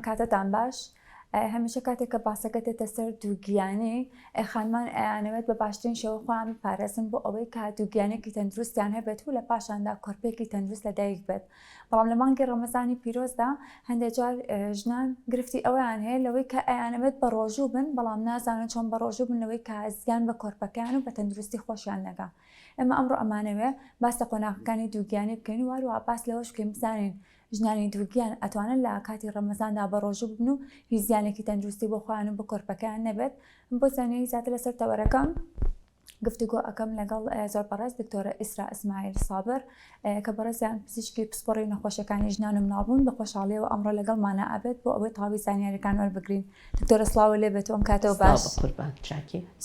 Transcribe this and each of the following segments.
کاتتان باش هەمیشە کاتێک کە باسەکەتێتە سەر دووگیانی خانمان ئەیانەوێت بە باشترین شێوە خۆیان بپارێزن بۆ ئەوەی کە دووگیانێکی تەندروستیان هەبێت و لە پاشاندا کۆرپێکی تەندروست لەدایک بێت. بەڵام لە مانگی ڕەمەزانی پیرۆزدا هەندێک جار ژنان گرفتی ئەویان هەیە لەوەی کە ئەیانەوێت بە ڕۆژوو بن بەڵام نازانن چۆن بە ڕۆژوو بن لەوەی کە زیان بە کۆرپەکان و بە تەندروستی خۆشیان نەگا. ئێمە ئەمڕۆ ئەمانەوێ باس لە قۆناغەکانی دووگیانی بکەین و هەروەها باس لەوەش بکەین بزانین ژنانی دووگیان ئەتوانن لە کاتی ڕەمەزاندا بە ڕۆژوو ببن و هیچ زیانێکی تەندروستی بۆ خۆیان و بە کۆرپەکان نەبێت. بۆ زانینی زیاتر لەسەر تەوەرەکەم گفتوگۆ ئەەکەم لەگەڵ زۆر بەڕێز دکتۆرە ئیسرا ئیسماعیل سابر کە بەڕێزیان پزیشکی پسپۆڕی نەخۆشیەکانی ژنان و مناڵبوون بە خۆشحاڵیەوە ئەمڕۆ لەگەڵمانە ئابێت بۆ ئەوەی تاوی زانیاریەکان وەربگرین. دکتۆرە سڵاوە لێ بێت ئەم کاتەوە باش.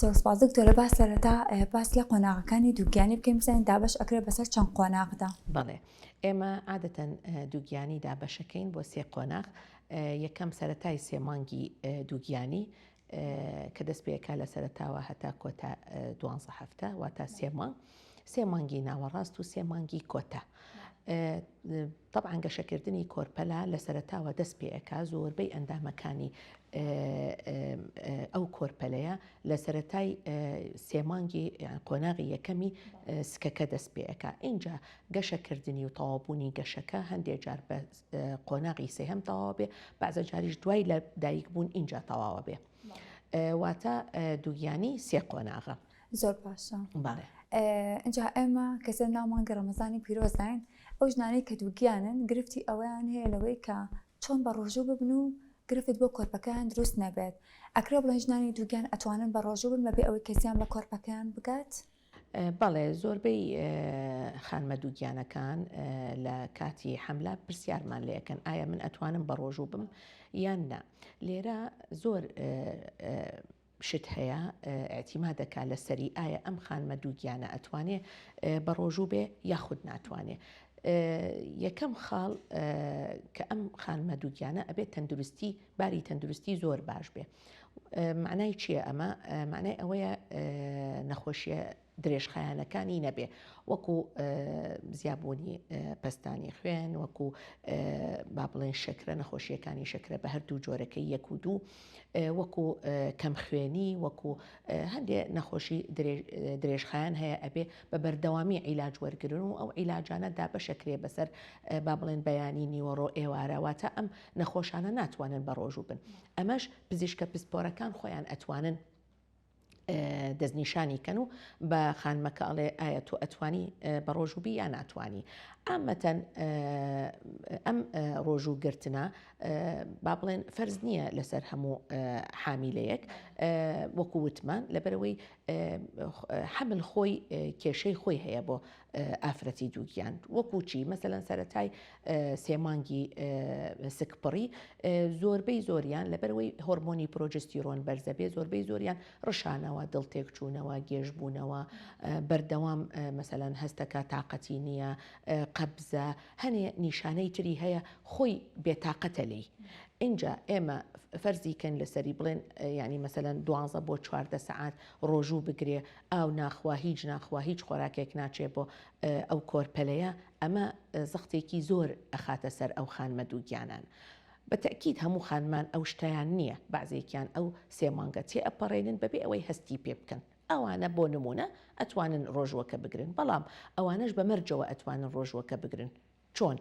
زۆر سپاس دکتۆرە. باس سەرەتا باس لە قۆناغەکانی دووگیانی بکەین بزانین دابەش ئەکرێت بەسەر چەند قۆناغدا. بەڵێ ئێمە عادەتەن دووگیانی دابەشەکەین بۆ سێ قۆناغ. یەکەم سەرەتای سێ مانگی دووگیانی کە دەست پێکا لە سەرەتاوە هەتا کۆتا 12 هەفتە واتە سێ مانگی ناوەڕاست و سێ مانگی کۆتا. طبعاً گەشەکردنی کۆرپەلا لە سەرەتاوە دەست پێکا زۆربەی ئەندامەکانی ئەو کۆرپەلەیە لە سەرەتای سێمانگی قۆناغی یەکەمی سکەکە دەست پێەکە. اینجا گەشەکردنی و تەواوبوونی گەشەکە هەندێک جار بە قۆناغی سێهەم تەواو بێ، بەعزە جاریش دوای لە دایک بوون اینجا تەواوە بێ. واتە دووگیانی سێ قۆناغە. زۆر باشە. باڵێ اینجا ئێمە کەسێ ناو مانگە ڕەمەزانی پیرۆزداین ئەو ژنانەی کە دووگیانن گرفتی ئەویان هەیە لەوەی کە چۆن بە ڕۆژوو ببن و گرفت بۆ کۆرپەکان دروست نەبێت. ئەکرێ بڵێن ژنانی دووگیان ئەتوانن بە ڕۆژوو بن بەبێ ئەوەی کەسیان بە کۆرپەکان بگات؟ بەڵێ زۆربەی خانمە دووگیانەکان لە کاتی حەملە پرسیارمان لەکەن ئایا من ئەتوانم بە ڕۆژوو بم یان نا. لێرە زۆر شت هەیە ئەعتیما دەکات لەسەری ئایا ئەم خانمە دووگیانە ئەتوانێ بە ڕۆژوو بێ یاخود ناتوانێ. یەکەم خاڵ کە ئەم خانمە دووگیانە ئەبێت تەندروستی باری تەندروستی زۆر باش بێ. معنای چییە ئەمە؟ معنای ئەوەیە نەخۆشیە درێژخایانەکانی نەبێ، وەکو زیابوونی پەستانی خوێن، وەکو با بڵێن شەکرە، نەخۆشیەکانی شەکرە بە هەردوو جۆرەکەی یەک و دوو، وەکو کەم خوێنی، وەکو هەندێک نەخۆشی درێژخایان هەیە ئەبێ بە بەردەوامی عیلاج وەرگرن و ئەو عیلاجانە دابەشەکرێ بەسەر با بڵێن بەیانی نیوەڕۆ ئێوارەواتە ئەم نەخۆشانە ناتوانن بە ڕۆژوو بن. ئەمەش پزیشکە پسپۆرەکان خۆیان ئەتوانن دەستنیشانی کەن و بە خانمەکە ئەڵێ ئایا تۆ ئەتوانی بە ڕۆژووبی یا ناتوانی. ئامەتەن ئەم ڕۆژووگرتنە با بڵێن فەرز نییە لەسەر هەموو حامیلەیەک، وەکو وتمان لەبەرەوەی حەمل خۆی کێشەی خۆی هەیە بۆ ئافرەتی دووگیان. وەکو چی؟ مەسەلەن سەرەتای سێمانگی سکپڕی زۆربەی زۆریان لەبەرەوەی هۆرمۆنی پرۆجستیرۆن بەرزەبێ، زۆربەی زۆریان ڕشانەوە، دڵتێکچوونەوە، گێژبوونەوە، بەردەوام مەسەلەن هەستەکە تااقەتی نییە، قەبزە، هەنێ نیشانەی تری هەیە خۆی بێتاقەتە لێی. اینجا ئێمە فەرزیکەن لەسەری بڵێن ینی مەسەلەن 12 بۆ 14 سەعات ڕۆژوو بگرێ، ئاو ناخوا هیچ ناخوا هیچ خۆراکێک ناچێ بۆ ئەو کۆرپەلەیە، ئەمە زەختێکی زۆر ئەخاتە سەر ئەو خانمە دووگیانان. بەتەکید هەموو خانمان ئەو شتیان نییە، بەعزێکیان ئەو سێ مانگە تێ ئەپەڕێنن بەبێ ئەوەی هەستی پێ بکەن. ئەوانە بۆ نمونە ئەتوانن ڕۆژوەکە بگرن، بەڵام ئەوانش بە مەرجەوە ئەتوانن ڕۆژوەکە بگرن. چۆن؟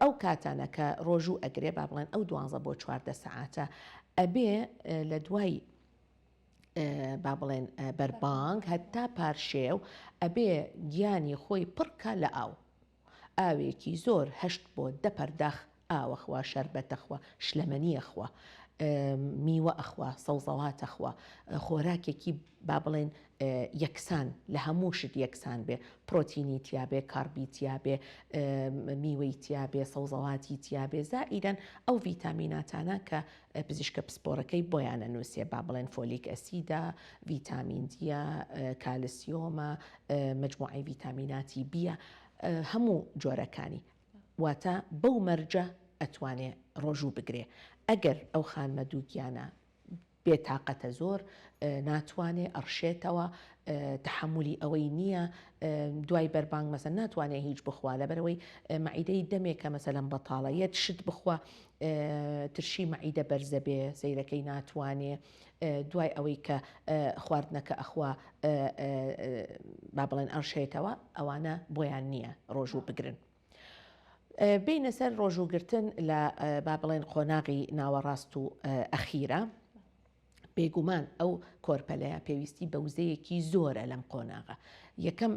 ئەو کاتانە کە ڕۆژوو ئەگرێ با بڵێن ئەو 12 بۆ 14 سەعاتە ئەبێ لە دوای با بڵێن بەربانگ هەتا پارشێو ئەبێ گیانی خۆی پڕکە لە ئاو، ئاوێکی زۆر 8 بۆ 10 پەرداخ ئاوەخوا، شەربەتەخوا، شلەمەنیەخوا، میوە ئەخوا، سەوزەواتەخوا، خۆراکێکی با بڵێن یەکسان لە هەموو شت یەکسان بێ، پرۆتینی تیابێ، کاربی تیابێ، میوەی تیابێ، سەوزەواتی تیابێ، زائیدەن ئەو ڤیتامیناتانە کە پزیشکە پسپۆڕەکەی بۆیانە نووسێ، با بڵێن فۆلیک ئەسیدە، ڤیتامین دیە، کالسیۆمە، مجموعی ڤیتامیناتی بیە، هەموو جۆرەکانی. واتە بەو مەرجە ئەتوانێ ڕۆژوو بگرێ. ئەگەر ئەو خانمە دووگیانە بێتاقەتە زۆر ناتوانێت ئەڕشێتەوە تحملی ئەوەی نییە دوای بەربانگ مەسەن ناتوانێت هیچ بخوا لەبەرەوەی مەعیدەی دەمێکە مەسەلەن بەتاڵە یەت شت بخوا ترشی مەعیدە بەرزە بێ سەیرەکەی ناتوانێ دوای ئەوەی کە خواردنەکە ئەخوا با بڵێن ئەڕشێتەوە ئەوانە بۆیان نییە ڕۆژوو بگرن. بینە سەر ڕۆژووگرتن لە با بڵێن قۆناغی ناوەڕاست و ئەخیرە بێگومان ئەو کۆرپەلەیە پێویستی بە وزەیەکی زۆرە لەم قۆناغە. یەکەم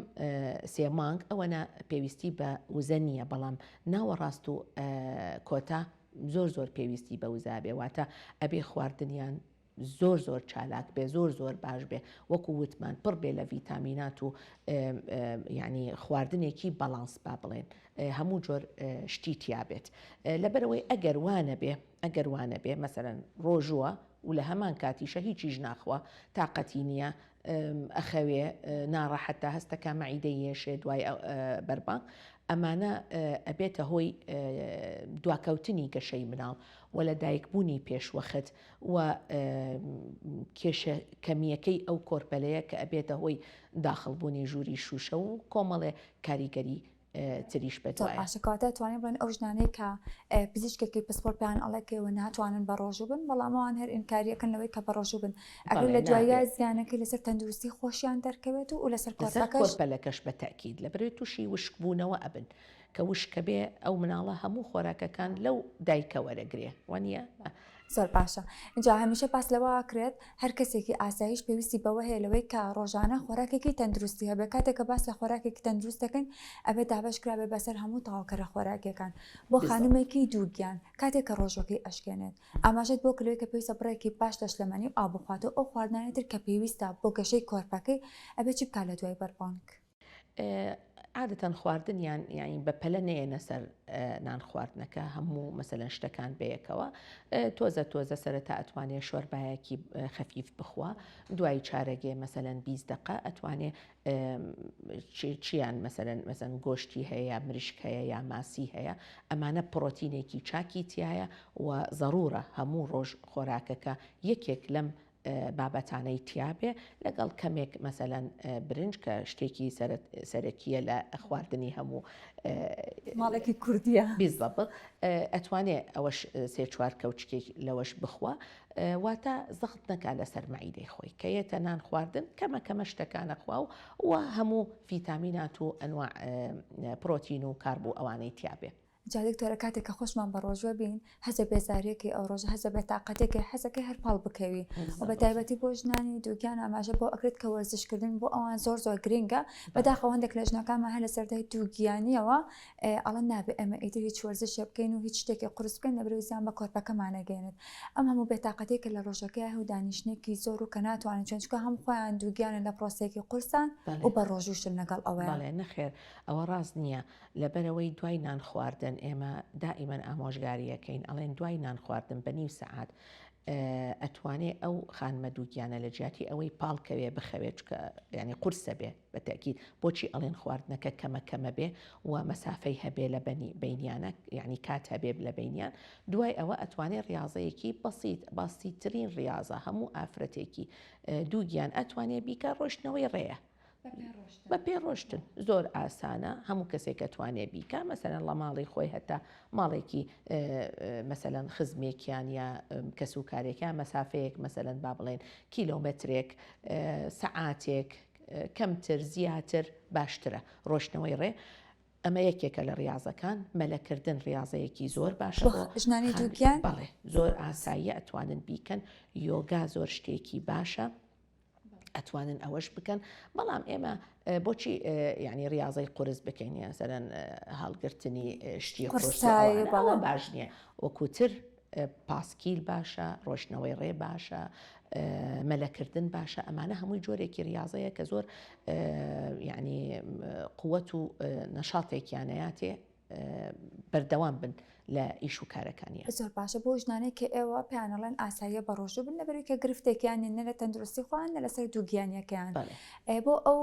سێ مانگ ئەوەنە پێویستی بە وزە نییە بەڵام ناوەڕاست و کۆتا زۆر پێویستی بە وزا بێ واتە ئەبێ خواردنیان زۆر چالاک بێ زۆر باش بێ وەکو وتمان پڕ بێ لە ڤیتامینات و یعنی خواردنێکی بەڵانس با بڵێن هەموو جۆر شتی تیابێت لەبەرەوەی ئەگەر وانە بێ مەسەرەن ڕۆژووە و لە هەمان کاتیشە هیچیش ناخوا تااقەتی نییە ئەخەوێ ناڕەحەتە هەستەکە مەعیدەی یێشێ دوای بەربانگ ئەمانە ئەبێتە هۆی دواکەوتنی گەشەی مناڵ و لە دایکبوونی پێشوەخت و کێشە کەمیەکەی ئەو کۆرپەلەیە کە ئەبێتە هۆی داخڵبوونی ژووری شوشە و کۆمەڵێ کاریگەری تریش بێتوایە. عاشقاتە توانین بڵێن ئەو ژنانەی کە پزیشکێکی پسپۆرتیان ئەڵێکەوە ناتوانن بە ڕۆژوو بن بەڵامەوان هەر ئینکاریەکەن لەوەی کە بە ڕۆژوو بن ئەگەر لە دوایە زیانەکەی لەسەر تەندروستی خۆشیان دەرکەوێت و لەسەر کۆرپەلەکەش بە تاکید لەبەرێت تووشی وشکبوونەوە ئەبن کە وشکە بێ ئەو مناڵە هەموو خۆراکەکان لەو دایکە وەرەگرێ وانە زۆر باشە. اینجا هەمیشە پاس لەوە کرێت هەر کەسێکی ئاسایش پێویستی بەوە هەیە لەوەی کە ڕۆژانە خۆراکێکی تەندروستی هەبێ کاتێککە باس لە خۆراکێکی تەندروست دەکەن ئەبێ دابشکرابێ بەسەر هەموو تاواکەرە خۆراکەکان بۆ خانومێکی دووگیان کاتێککە ڕۆژەکەی ئەشکێنێت ئاماژێت بۆ کلوی کە پێویستە بڕێکی باش دەشلەمەنی و ئابخواتە ئەو خواردنانێتتر کە پێویستە بۆ گەشەی کۆرپەکەی ئەبێ چی بکات لە دوای بەربانگ. عادەتەن خواردنیان یانی بە پەلە نێنە سەر نان خواردنەکە هەموو مەسەلەن شتەکان بەیەکەوە تۆزە سەرەتا ئەتوانێت شۆربایەکی خەفیف بخوا دوای چارەگێ مەسەلەن 20 دقە ئەتوانێت چیان مەسەلەن گۆشتی هەیە مریشک هەیە یا ماسی هەیە ئەمانە پرۆتینێکی چاکی تایە و ضرورە هەموو ڕۆژ خۆراکەکە یەکێک لەم بابەتانەی تیابێ لەگەڵ کەمێک مەسەلەن برنج کە شتێکی سەرەکیە لە خواردنی هەموو ماڵێکی کوردیە بیزەبڵ ئەتوانێت ئەوەش سێ چوار کەوچکێک لەوەش بخوا واتە زەخت نەکا لەسەر مەعیدەی خۆی کە یێتە نان خواردن کەمە شتەکانە خوا و هەموو ڤیتامینات و ئەنواع پرۆتین و کاربوو ئەوانەی تیابێ. جادکتۆرە کاتێک کە خۆشمان بە ڕۆژوە بین هەزە بێزارێکی ئەو ڕۆژ هەزە بێ تااقەتێکی حەزەکەی هەرپاڵ بکەوی و بە تایبەتی بۆ ژنانی دووگیان ئاماژە بۆ ئەکرێت کە وەرزشکردن بۆ ئەوان زۆر گرنگە بەداخەوە هەندێک لە ژنەکانمان هەر لە سەردای دووگیانیەوە ئەڵەن نابێ ئەمە ئیتر هیچ وەرزشە بکەین و هیچ شتێکی قورس بکەین لەبەرەوەی زیان بە کۆرپەکەمانەگەێنێت ئەم هەموو بێتاقەتێک کە لە ڕۆژەکەی هەیە و دانیشتێکی زۆر و کە ناتوانن چونچکە هەموو خۆیان دووگیانن لە پرۆسەیەکی قورسان و بە ڕۆژوشتن لەگەڵ ئەوەیە نەخێر ئەوە ڕاست نییە لەبەرەوەی دوای نان خواردن ئێمە دائیمەن ئامۆژگاریەکەین ئەڵێن دوای نان خواردن بە نیو سەعات ئەتوانێت ئەو خانمە دووگیانە لە جیاتی ئەوەی پاڵکەوێ بخەوێت کە ینی قورسە بێ بە تاکید بۆچی ئەڵێن خواردنەکە کەمە بێ و مەسافەی هەبێ لە بینیانە یعنی کات هەبێ لە بینیان دوای ئەوە ئەتوانێت ڕاضەیەکی باسیترین ڕاضە هەموو ئافرەتێکی دووگیان ئەتوانێت بیکە ڕۆشتنەوەی ڕێە بە پێ ڕۆشتن زۆر ئاسانە هەموو کەسێک توانێت بیکە مەسەلەن لە ماڵی خۆی هەتا ماڵێکی مەسەلەن خزمێکیان یا کەس و کارێکیان مەسافەیەک مەسەلەن با بڵێن کیلۆمەترێک سەعاتێک کەمتر زیاتر باشترە ڕۆشتنەوەی ڕێ ئەمە یەکێکە لە ڕاضەکان مەلەکردن ڕاضەیەکی زۆر باشە ژنانی دووگیان بەڵێ زۆر ئاساییە ئەتوانن بیکەن یۆگا زۆر شتێکی باشە ئەتوانن ئەوەش بکەن بەڵام ئێمە بۆچی ینی ڕاضەی قورس بکەین سەرەن هەڵگرتنی شتی قورسەوە باش نییە وەکوتر پاسکیل باشە ڕۆشنەوەی ڕێ باشە مەلەکردن باشە ئەمانە هەمووی جۆرێکی ڕاضەیە کە زۆر ینی قووەت و نەشاتێکیانەیەاتێ بەردەوام بن لە ئیش و کارەکانیە زۆر باشە بۆ ژنانێک کە ئێوە پێیانەڵێن ئاساییە بە ڕۆژوو بن لەبەرەوەی کە گرفتێکیان نە لە تەندروستی خۆیان نە لەسەر دووگیانیەکەیان بۆ ئەو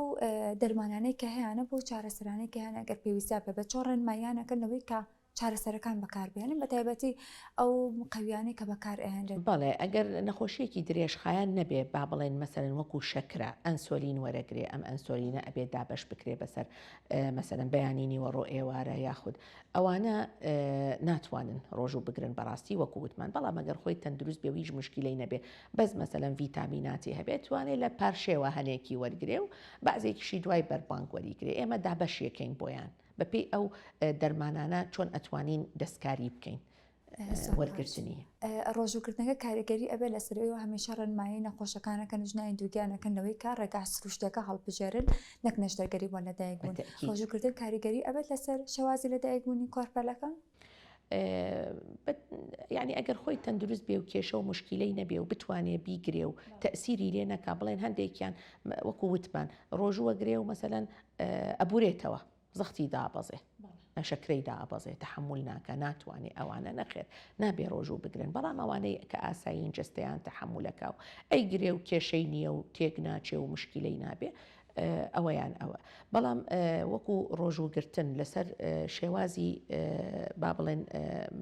دەرمانانەی کە هەیەە بۆ چارەسەرانەی کە هەیە ئەگەر پێویستە بێ بە چۆن ڕێنماییانەکەنەوەی کە چارەسەرەکان بەکاربێنن بە تایبەتی ئەو قەویانی کە بەکار ئەهێنرێت. بەڵێ ئەگەر نەخۆشیەکی درێژخایەن نەبێ با بڵێن مەسەرن وەکو شەکرە ئەنسۆلین وەرەگرێ ئەم ئەنسۆلینە ئەبێ دابش بکرێ بەسەر مەسەرن بەیانینی وەڕۆ ئێوارە یاخود ئەوانە ناتوانن ڕۆژ و بگرن بەڕاستی وەکو وتمان بەڵام ئەگەر خۆی تەندروست بێ و هیچ مشکلەی نەبێ بەس مەسەرەن ڤیتامیناتی هەبێت توانێت لە پارشێوە هەنێکی وەرگێ و بەعزێکیشی دوای بەربانگ وەریگرێ ئێمە دابەشیەکەین بۆیان بەپێی ئەو دەرمانانە چۆن ئەتوانین دەستکاری بکەین. وەرگرتنی ڕۆژوکردنەکە کاریگەری ئەبێ لە سەرەوە هەمیشە ڕەنمایی نەخۆشەکانەکە ژنای دووگیانەکەن لەوەی کار ڕێگا سروشتەکە هەڵبژێرن نەک نەشتەرگەری بۆ لەدایکبوون. ڕۆژوکردن کاریگەری ئەبێت لەسەر شێوازی لەدایکبوونی کۆرپەلەکە. یعنی ئەگەر خۆی تەندروست بێ و کێشە و مشکلەی نەبێ و بتوانێ بیگرێ و تەسیری لێ نەکا بڵێن هەندێکیان وەکو وتمان ڕۆژوەگرێ و مەسەلەن ئەبورێتەوە زەختی دابەزێ شەکرەی دابەزێ تەحمل ناکە ناتوانێ ئەوانە نەخێر نابێ ڕۆژوو بگرن بەڵام ئەوانەی کە ئاسایین جستەیان تەحملەکە و ئەی گرێ و کێشەی نییە و تێک ناچێ و مشکلەی نابێ ئەوەیان ئەوە بەڵام وەکو ڕۆژوگرتن لەسەر شێوازی با بڵێن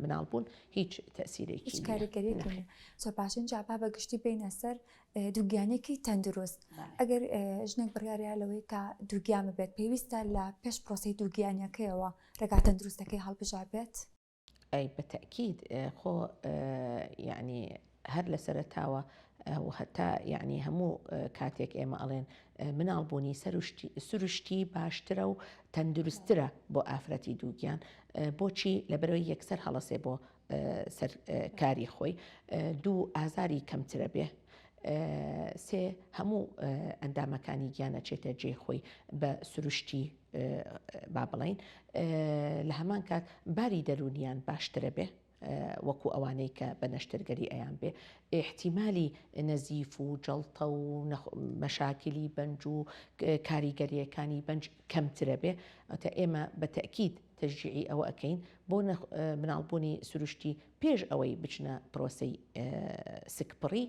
مناڵبوون هیچ تەسیرێکی کاریگەریەکی سۆپاشن جاپا بە گشتی بینە سەر دووگیانێکی تەندروست ئەگەر ژنێک بڕیاریا لەوەی کە دووگیان بێت پێویستە لە پێش پرۆسی دووگیانەکەیەوە ڕێگا تەندروستەکەی هەڵبژابێت. ئەی بەتەکید خۆ یعنی هەر لە سەرەتاوە و هەتا یعنی هەموو کاتێک ئێمە ئەڵێن مناڵبوونی سروشتی باشترە و تەندروسترە بۆ ئافرەتی دووگیان بۆچی لەبەرەوەی یەکسەر هەڵەسێ بۆ سەر کاری خۆی دوو ئازاری کەمترە بێ سێ هەموو ئەندامەکانی گیانە چێتە جێ خۆی بە سروشتی با بڵین لە هەمان کات باری دەرونیان باشترە بێ وەکو ئەوانەی کە بە نەشتەرگەری ئەیان بێ احتیمالی نەزیف و جەڵتە و مەشاکلی بەنج و کاریگەریەکانی بەنج کەمترە بێ ئەتە ئێمە بە تەکید تەشجیعی ئەوە ئەەکەین بۆ مناڵبوونی سروشتی پێش ئەوەی بچنە پرۆسەی سکپڕی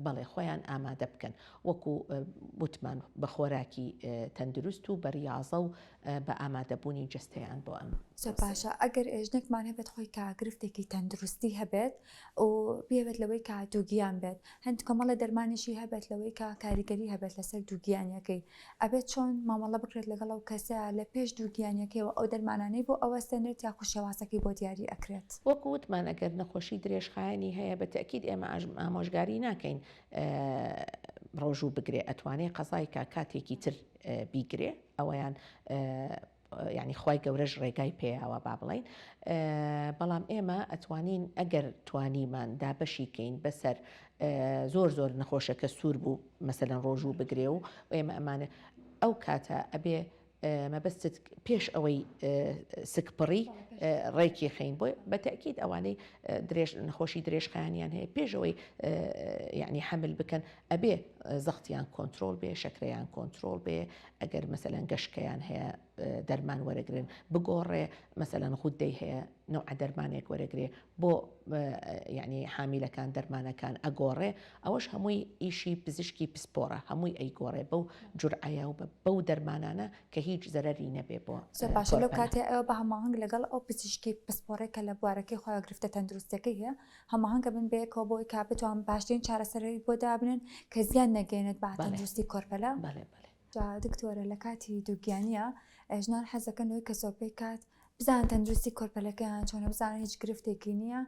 بەڵێ خۆیان ئامادە بکەن وەکو وتمان بە خۆراکی تەندروست و بەریازە و بە ئامادەبوونی جستەیان بۆ ئەم باشە ئەگەر ئێژنێکمان هەبێت خۆی کاگرفتێکی تەندروستی هەبێت و بێت لەوەی کا دووگیان بێت هەند کۆمەڵە دەرمانیشی هەبێت لەوەی کا کاریگەری هەبێت لەسەر دووگیانەکەی ئەبێت چۆن مامەڵە بکرێت لەگەڵ ئەو کەسەیە لە پێش دووگیانەکەیەوە ئەو دەرمانانەی بۆ ئەوە سێنێت یا خوشەواسەکەی بۆ دیاری ئەکرێت وەکو وتمان ئەگەر نەخۆشی درێژخایەنی هەیە بە تەکید ئێمە ئامۆژگاری ناکەین ڕۆژوو بگرێ ئەتوانێت قەزای کاتێکی تر بیگرێ ئەوەیان یعنی خی گەورەش ڕێگای پێیاوە با بڵین بەڵام ئێمە ئەتوانین ئەگەر توانیمان دابەشیکەین بەسەر زۆر نەخۆشەکە سوور بوو مەسەلەن ڕۆژوو بگرێ و ئێمە ئەمانە ئەو کاتە ئەبێ مەبەستت پێش ئەوەی سکپڕی ڕێکی خین بۆ بە تەکید ئەوانەی نەخۆشی درێژخایانیان هەیە پێشەوەی یعنی حمل بکەن ئەبێ زەختیان کۆنتترۆل بێ شەکرەیان کۆنتترۆل بێ ئەگەر مەسەلەن گەشکەیان هەیە دەرمان وەرەگرن بگۆڕێ مەسەلەن خوددەی هەیە نوع دەرمانێک وەرەگرێ بۆ یعنی حامیلەکان دەرمانەکان ئەگۆڕێ ئەوەش هەمووی ئیشی پزیشکی پسپۆرە هەمووی ئەیگۆڕێ بەو جورعایە و بەو دەرمانانە کە هیچ زەرەری نەبێ بۆ باشە لەو کاتێ ئەوە بە هەماهنگ لەگەڵ ئەو پزیشکی پسپۆرێکە لە بوارەکەی خۆیان گرفتە تەندروستەکەی هەیە هەماهنگە بن بەیەکەوە بۆی کا بتوان باشترین چارەسەری بۆ دابنن کە زیان نەگەێنێت بە تەندروستی کۆرپەلە. دکتۆرە لە کاتی دووگیانیە ژنان حەزەکەنەوەی کە سۆپەی کات بزان تەندروستی کۆرپەلەکەیان چۆنە بزانن هیچ گرفتێکی نییە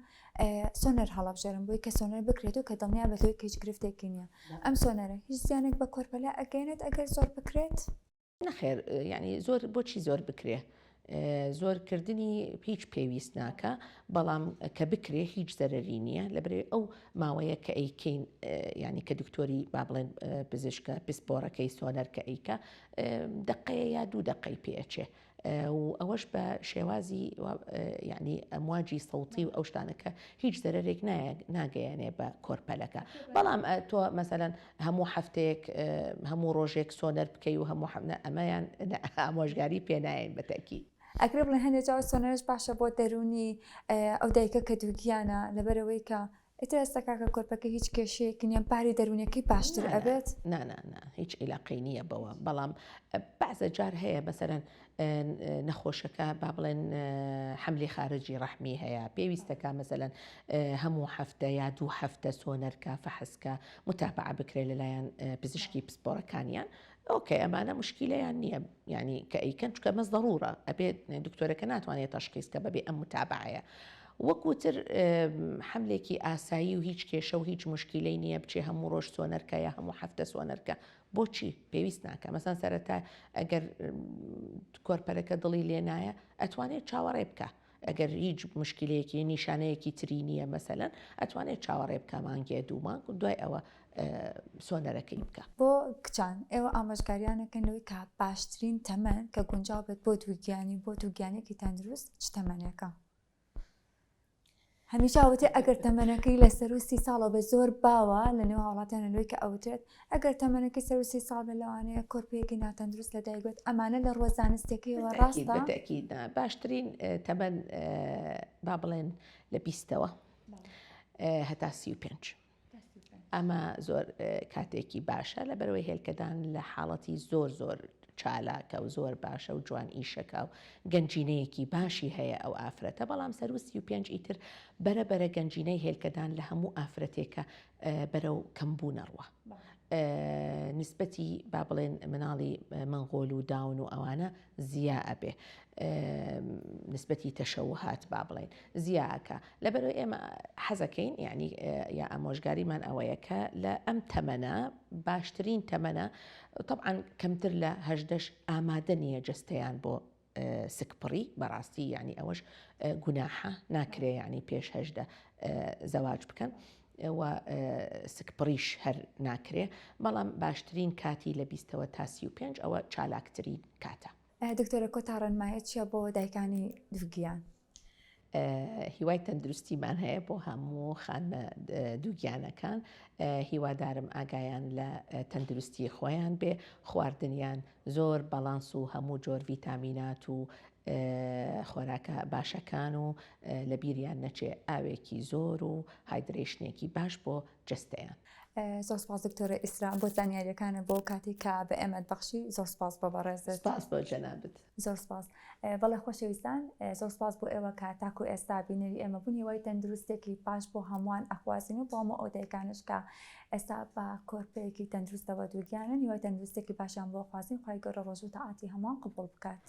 سۆنەر هەڵەبژێرن بۆی کە سۆنەر بکرێت و کە دڵنیا بێتەوەی کە هیچ گرفتێکی نییە ئەم سۆنەرە هیچ زیانێک بە کۆرپەلە ئەگەێنێت ئەگەر زۆر بکرێت نەخێر یعنی زۆر بۆچی زۆر بکرێ زۆرکردنی هیچ پێویست ناکە بەڵام کە بکرێ هیچ زەرری نییە لەبرێ ئەو ماوەیە کە ئەیکەین ینی کە دکتۆری با بڵێن پزیشکە پسپۆرەکەی سۆنەر کە ئەیکە دقەیە یا دوو دقەی پێچێ و ئەوەش بە شێوازی یعنی ئەمواجی سەوتی و ئەو شتانەکە هیچ زەرێک ناگەیانێ بە کۆرپەلەکە بەڵام تۆ مەسەلەن هەموو هەفتەیەک هەموو ڕۆژێک سۆنەر بکەی و هەموو ئەمەیان ئامۆژگاری پێنایەن بەتەکی ئەگرێ بڵێن هەندێک جاوە سۆنەرش باشە بۆ دەرونی ئەو دایکە کە دووگیانە لەبەرەوەی کە ئیتر ئێستا کاکە کۆرپەکە هیچ کێشەیەکی نیە پاری دەروونەکەی باشتر ئەبێت نا هیچ عیلاقی نییە بەوە بەڵام بەعزە جار هەیە مەسەرەن نەخۆشەکە با بڵێن حملی خارجی ڕەحمی هەیە پێویستەکە مەسەرەن هەموو هەفتە یا 2 هەفتە سۆنەرکە فەحسکە متابعە بکرێت لەلایەن پزیشکی پسپۆرەکانیان ئۆکێ ئەمانە مشکیلەیان نییە ینی کە ئەیکەن چکە مەز ضرورە ئەبێت دکتۆرەکە ناتوانێت تەشخیصکە بەبێ ئەم متابعەیە وەکوتر حملێکی ئاسایی و هیچ کێشە و هیچ مشکلەی نییە بچێ هەموو ڕۆژ سۆنەرکە یا هەموو هەفتە سۆنەرکە بۆچی پێویست ناکە مەسەن سەرەتا ئەگەر کۆرپەرەکە دڵی لێ نایە ئەتوانێت چاوەڕێ بکە ئەگەر هیچ مشکلەیەکی نیشانەیەکی تری نییە مەسەلەن ئەتوانێت چاوەڕێ بکە مانگێ دوومان دوای ئەوە سۆنەرەکەی بکە بۆ کچان ئێوە ئاماژگاریانەکەنەوەی کە باشترین تەمەن کە گونجاو بێت بۆ دووگیانی بۆ دووگیانێکی تەندروست چ تەمەنێکە هەمیشە ئەوتێ ئەگەر تەمەنەکەی لە سەر و 30 ساڵە بە زۆر باوە لە نێو وڵاتیانەوەی کە ئەوترێت ئەگەر تەمەنەکەی سەر و 30 ساڵ بە لەوانەیە کۆرپەیەکی ناتەندروست لە دایگوێت ئەمانە لە ڕۆزانستێکیەوە ڕاستە بەتەکید باشترین تەمەن با بڵێن لە 20ەوە هەتا 35 ئەمە زۆر کاتێکی باشە لە بەرەوەی هێلکەدان لە حاڵەتی زۆر چالاکە و زۆر باشە و جوان ئیشەکە و گەنجینەیەکی باشی هەیە ئەو ئافرەتە بەڵام سەر و 35 ئیتر بەرە گەنجینەی هێلکەدان لە هەموو ئافرەتێکە بەرەو کەمبوو نەڕوە نسبەتی با بڵێن مناڵی منغۆل و داون و ئەوانە زیا ئەبێ نسبەتی تەشەوهات با بڵێن زیاکە لەبەرەوەی ئێمە حەزەکەین یعنی یا ئامۆژگاریمان ئەوەیە لە ئەم تەمەنە باشترین تەمەنە طبعاً کەمتر لە 18 ئامادە نییە جستەیان بۆ سکپڕی بەڕاستی یعنی ئەوەش گوناحە ناکرێ ینی پێش 18 زەواج بکەن و سکپڕیش هەر ناکرێ بەڵام باشترین کاتی لە 20ەوە تا 35 ئەوە چالاکترین کاتە دکتۆرە کۆتا ڕەنمایە چییە بۆ دایکانی دووگیان هیوای تەندروستیمان هەیە بۆ هەموو خانمە دووگیانەکان هیوادارم ئاگایان لە تەندروستی خۆیان بێ خواردنیان زۆر بەڵانس و هەموو جۆر ڤیتامینات و خۆراکە باشەکان و لە بیریان نەچێ ئاوێکی زۆر و هایدرێشنێکی باش بۆ جستەیان زۆر سپاس دکتۆرە ئیسرا بۆ زانیاریەکانە بۆ کاتی کە بە ئێمەت بەخشی زۆر سپاس بە بەڕێزت سپاس بۆ جەنابەت زۆر سپاس بەڵێ خۆشەویستان زۆر سپاس بۆ ئێوە کە تاکو ئێستا بینەری ئێمە بوون هیوای تەندروستێکی باش بۆ هەمووان ئەخوازین و بۆ هەموو ئەو دایکانش کە ئێستا بە کۆرپەیەکی تەندروستەوە دووگیانن هیوای تەندروستێکی باشیان بۆ خوازین خی گەورە ڕۆژ و تەعاتی هەمووان قبوڵ بکات.